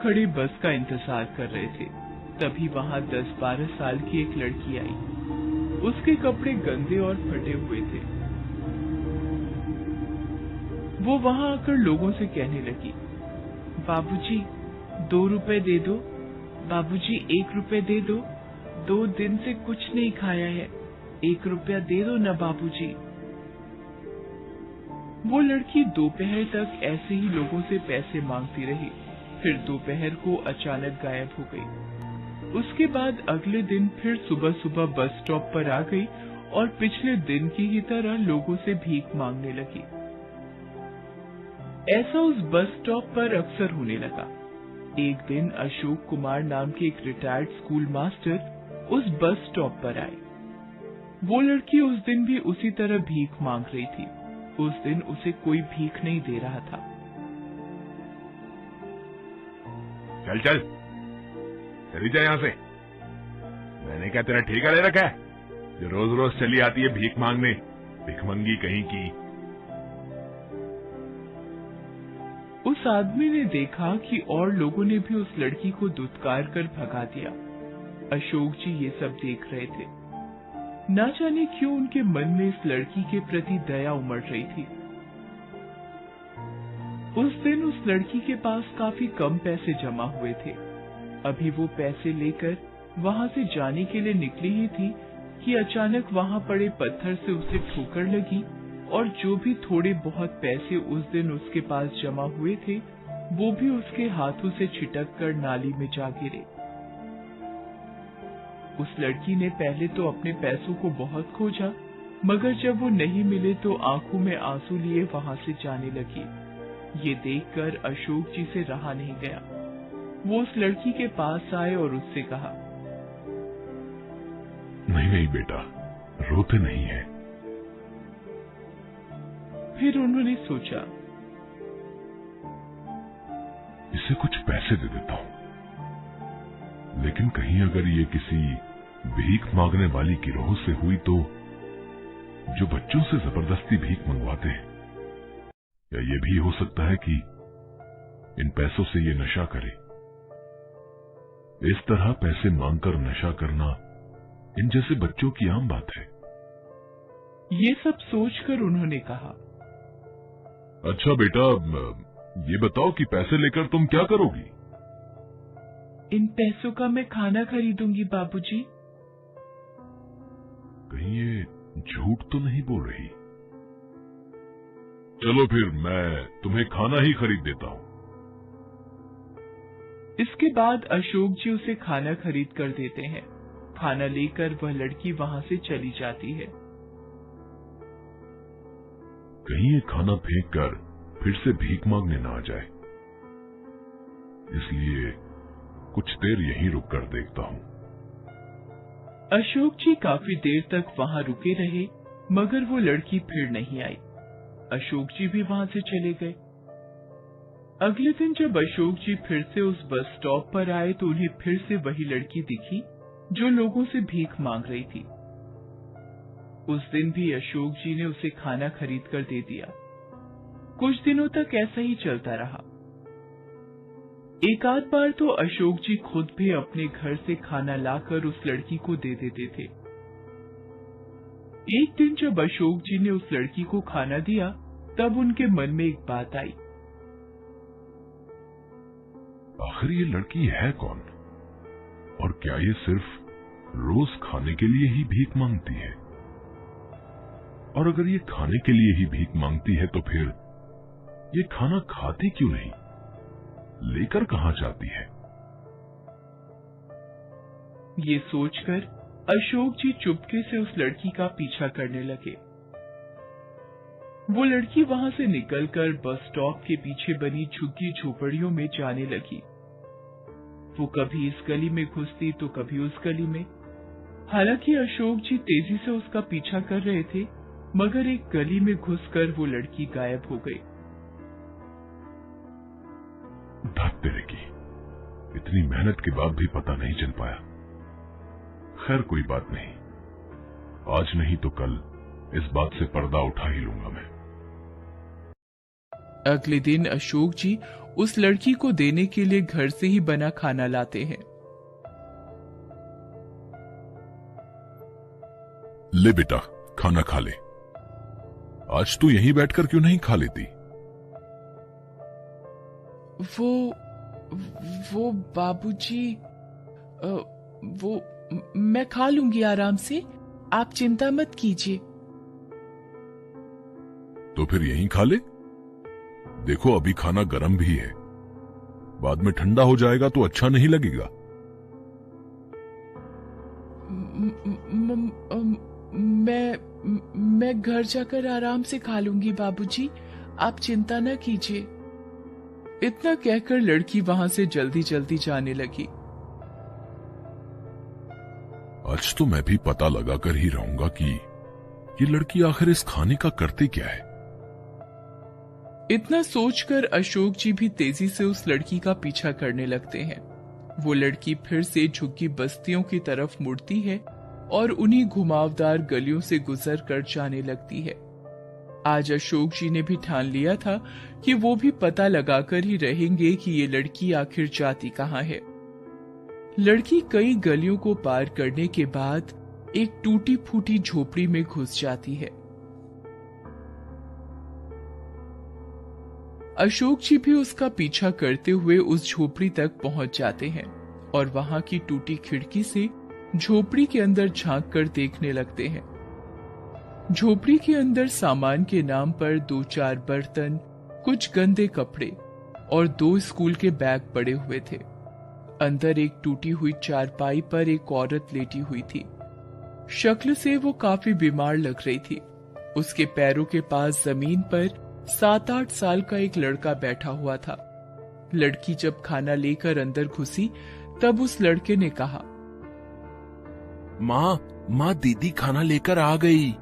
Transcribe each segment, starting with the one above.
खड़े बस का इंतजार कर रहे थे, तभी वहां 10-12 साल की एक लड़की आई। उसके कपड़े गंदे और फटे हुए थे। वो वहां आकर लोगों से कहने लगी, बाबूजी 2 रुपए दे दो, बाबूजी 1 रुपए दे दो, 2 दिन से कुछ नहीं खाया है, 1 रुपया दे दो ना बाबूजी। वो लड़की दोपहर तक ऐसे ही लोगों से पैसे मांगती रही, फिर दोपहर को अचानक गायब हो गई। उसके बाद अगले दिन फिर सुबह सुबह बस स्टॉप पर आ गई और पिछले दिन की ही तरह लोगों से भीख मांगने लगी। ऐसा उस बस स्टॉप पर अक्सर होने लगा। एक दिन अशोक कुमार नाम के एक रिटायर्ड स्कूल मास्टर उस बस स्टॉप पर आए। वो लड़की उस दिन भी उसी तरह भीख मांग रही थी। उस दिन उसे कोई भीख नहीं दे रहा था। चल चल चली जा यहाँ से। मैंने क्या तेरा ठेका ले रखा है जो रोज रोज चली आती है भीख मांगने, भिखमंगी कहीं की। उस आदमी ने देखा कि और लोगों ने भी उस लड़की को दुत्कार कर भगा दिया। अशोक जी ये सब देख रहे थे। ना जाने क्यों उनके मन में इस लड़की के प्रति दया उमड़ रही थी। उस दिन उस लड़की के पास काफी कम पैसे जमा हुए थे। अभी वो पैसे लेकर वहां से जाने के लिए निकली ही थी कि अचानक वहां पड़े पत्थर से उसे ठोकर लगी और जो भी थोड़े बहुत पैसे उस दिन उसके पास जमा हुए थे वो भी उसके हाथों से छिटक कर नाली में जा गिरे। उस लड़की ने पहले तो अपने पैसों को बहुत खोजा, मगर जब वो नहीं मिले तो आंखों में आंसू लिए वहां से जाने लगी। ये देखकर अशोक जी से रहा नहीं गया। वो उस लड़की के पास आए और उससे कहा, नहीं नहीं बेटा, रोते नहीं है। फिर उन्होंने सोचा, इसे कुछ पैसे दे देता हूं, लेकिन कहीं अगर ये किसी भीख मांगने वाली गिरोह से हुई तो, जो बच्चों से जबरदस्ती भीख मंगवाते हैं, या ये भी हो सकता है कि इन पैसों से ये नशा करे। इस तरह पैसे मांगकर नशा करना इन जैसे बच्चों की आम बात है। ये सब सोचकर उन्होंने कहा, अच्छा बेटा, ये बताओ कि पैसे लेकर तुम क्या करोगी? इन पैसों का मैं खाना खरीदूंगी बाबूजी। कहीं ये झूठ तो नहीं बोल रही? चलो फिर मैं तुम्हें खाना ही खरीद देता हूं। इसके बाद अशोक जी उसे खाना खरीद कर देते हैं। खाना लेकर वह लड़की वहां से चली जाती है। कहीं ये खाना फेंक कर फिर से भीख मांगने ना आ जाए, इसलिए कुछ देर यहीं रुक कर देखता हूं। अशोक जी काफी देर तक वहां रुके रहे, मगर वो लड़की फिर नहीं आई। अशोक जी भी वहां से चले गए। अगले दिन जब अशोक जी फिर से उस बस स्टॉप पर आए तो उन्हें फिर से वही लड़की दिखी जो लोगों से भीख मांग रही थी। उस दिन भी अशोक जी ने उसे खाना खरीद कर दे दिया। कुछ दिनों तक ऐसा ही चलता रहा। एक आध बार तो अशोक जी खुद भी अपने घर से खाना लाकर उस लड़की को दे देते थे। एक दिन जब अशोक जी ने उस लड़की को खाना दिया तब उनके मन में एक बात आई, आखिर ये लड़की है कौन, और क्या ये सिर्फ रोज खाने के लिए ही भीख मांगती है? और अगर ये खाने के लिए ही भीख मांगती है तो फिर ये खाना खाती क्यों नहीं, लेकर कहां जाती है? ये सोचकर अशोक जी चुपके से उस लड़की का पीछा करने लगे। वो लड़की वहां से निकलकर बस स्टॉप के पीछे बनी झुग्गी झोपड़ियों में जाने लगी। वो कभी इस गली में घुसती तो कभी उस गली में। हालांकि अशोक जी तेजी से उसका पीछा कर रहे थे, मगर एक गली में घुसकर वो लड़की गायब हो गई। धत तेरे की, इतनी मेहनत के बाद भी पता नहीं चल पाया। खैर कोई बात नहीं, आज नहीं तो कल इस बात से पर्दा उठा ही लूंगा मैं। अगले दिन अशोक जी उस लड़की को देने के लिए घर से ही बना खाना लाते हैं। ले बेटा, खाना खा ले। आज तू यहीं बैठकर क्यों नहीं खा लेती? वो बाबूजी, वो मैं खा लूंगी आराम से, आप चिंता मत कीजिए। तो फिर यहीं खा ले। देखो अभी खाना गर्म भी है, बाद में ठंडा हो जाएगा तो अच्छा नहीं लगेगा। मैं घर जाकर आराम से खा लूंगी बाबूजी, आप चिंता न कीजिए। इतना कहकर लड़की वहां से जल्दी जल्दी जाने लगी। आज तो मैं भी पता लगाकर ही रहूंगा कि ये लड़की आखिर इस खाने का करती क्या है। इतना सोचकर अशोक जी भी तेजी से उस लड़की का पीछा करने लगते हैं। वो लड़की फिर से झुग्गी बस्तियों की तरफ मुड़ती है और उन्हीं घुमावदार गलियों से गुजर कर जाने लगती है। आज अशोक जी ने भी ठान लिया था कि वो भी पता लगाकर ही रहेंगे कि ये लड़की आखिर जाती कहाँ है। लड़की कई गलियों को पार करने के बाद एक टूटी फूटी झोपड़ी में घुस जाती है। अशोक जी भी उसका पीछा करते हुए उस झोपड़ी तक पहुंच जाते हैं और वहां की टूटी खिड़की से झोपड़ी के अंदर झांक कर देखने लगते हैं। झोपड़ी के अंदर सामान के नाम पर 2-4 बर्तन, कुछ गंदे कपड़े और 2 स्कूल के बैग पड़े हुए थे। अंदर एक टूटी हुई चारपाई पर एक औरत लेटी हुई थी। शक्ल से वो काफी बीमार लग रही थी। उसके पैरों के पास जमीन पर 7-8 साल का एक लड़का बैठा हुआ था। लड़की जब खाना लेकर अंदर घुसी तब उस लड़के ने कहा, माँ दीदी खाना लेकर आ गई।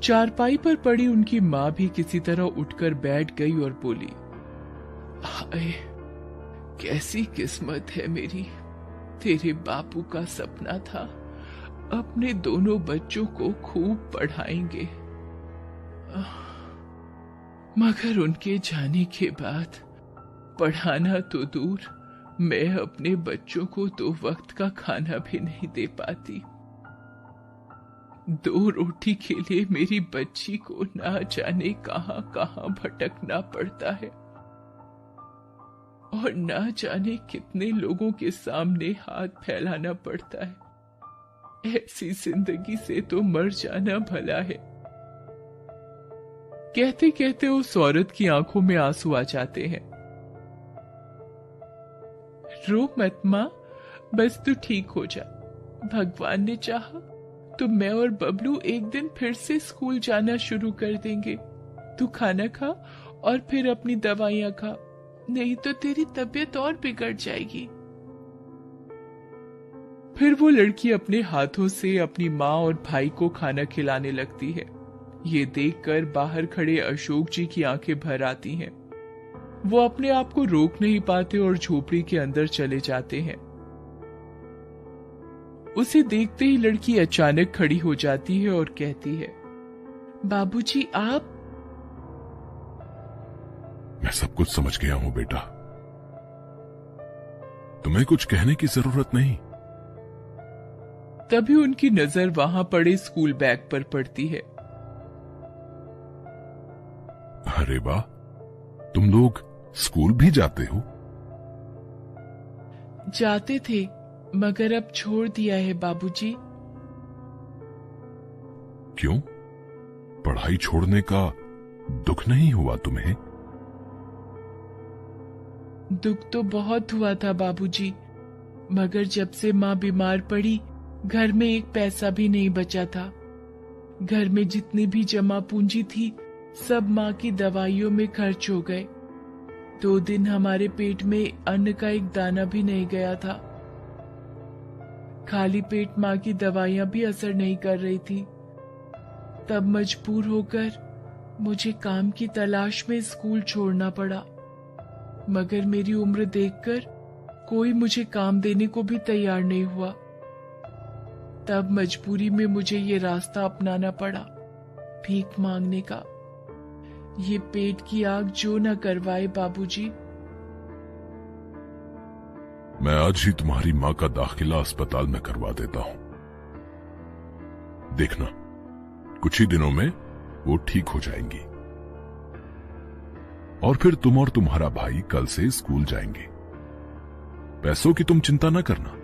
चारपाई पर पड़ी उनकी माँ भी किसी तरह उठकर बैठ गई और बोली, हाय, कैसी किस्मत है मेरी। तेरे बापू का सपना था अपने दोनों बच्चों को खूब पढ़ाएंगे, मगर उनके जाने के बाद पढ़ाना तो दूर, मैं अपने बच्चों को 2 वक्त का खाना भी नहीं दे पाती। 2 रोटी के लिए मेरी बच्ची को ना जाने कहां कहां भटकना पड़ता है और ना जाने कितने लोगों के सामने हाथ फैलाना पड़ता है। ऐसी जिंदगी से तो मर जाना भला है। कहते कहते उस औरत की आंखों में आंसू आ जाते हैं। रो मत मां, बस तू ठीक हो जा। भगवान ने चाहा तो मैं और बबलू एक दिन फिर से स्कूल जाना शुरू कर देंगे। तू खाना खा और फिर अपनी दवाइयां खा, नहीं तो तेरी तबीयत और बिगड़ जाएगी। फिर वो लड़की अपने हाथों से अपनी माँ और भाई को खाना खिलाने लगती है। ये देखकर बाहर खड़े अशोक जी की आंखें भर आती हैं। वो अपने आप को रोक नहीं पाते और झोपड़ी के अंदर चले जाते हैं। उसे देखते ही लड़की अचानक खड़ी हो जाती है और कहती है, बाबूजी आप? मैं सब कुछ समझ गया हूं बेटा, तुम्हें कुछ कहने की जरूरत नहीं। तभी उनकी नजर वहां पड़े स्कूल बैग पर पड़ती है। अरे वाह, तुम लोग स्कूल भी जाते हो? जाते थे, मगर अब छोड़ दिया है बाबूजी। क्यों? पढ़ाई छोड़ने का दुख नहीं हुआ तुम्हें? दुख तो बहुत हुआ था बाबूजी, मगर जब से माँ बीमार पड़ी घर में एक पैसा भी नहीं बचा था। घर में जितनी भी जमा पूंजी थी सब माँ की दवाइयों में खर्च हो गए। 2 दिन हमारे पेट में अन्न का एक दाना भी नहीं गया था। खाली पेट माँ की दवाइयां भी असर नहीं कर रही थी। तब मजबूर होकर मुझे काम की तलाश में स्कूल छोड़ना पड़ा, मगर मेरी उम्र देखकर कोई मुझे काम देने को भी तैयार नहीं हुआ। तब मजबूरी में मुझे ये रास्ता अपनाना पड़ा, भीख मांगने का। ये पेट की आग जो न करवाए बाबूजी। मैं आज ही तुम्हारी माँ का दाखिला अस्पताल में करवा देता हूं। देखना, कुछ ही दिनों में वो ठीक हो जाएंगी और फिर तुम और तुम्हारा भाई कल से स्कूल जाएंगे। पैसों की तुम चिंता न करना।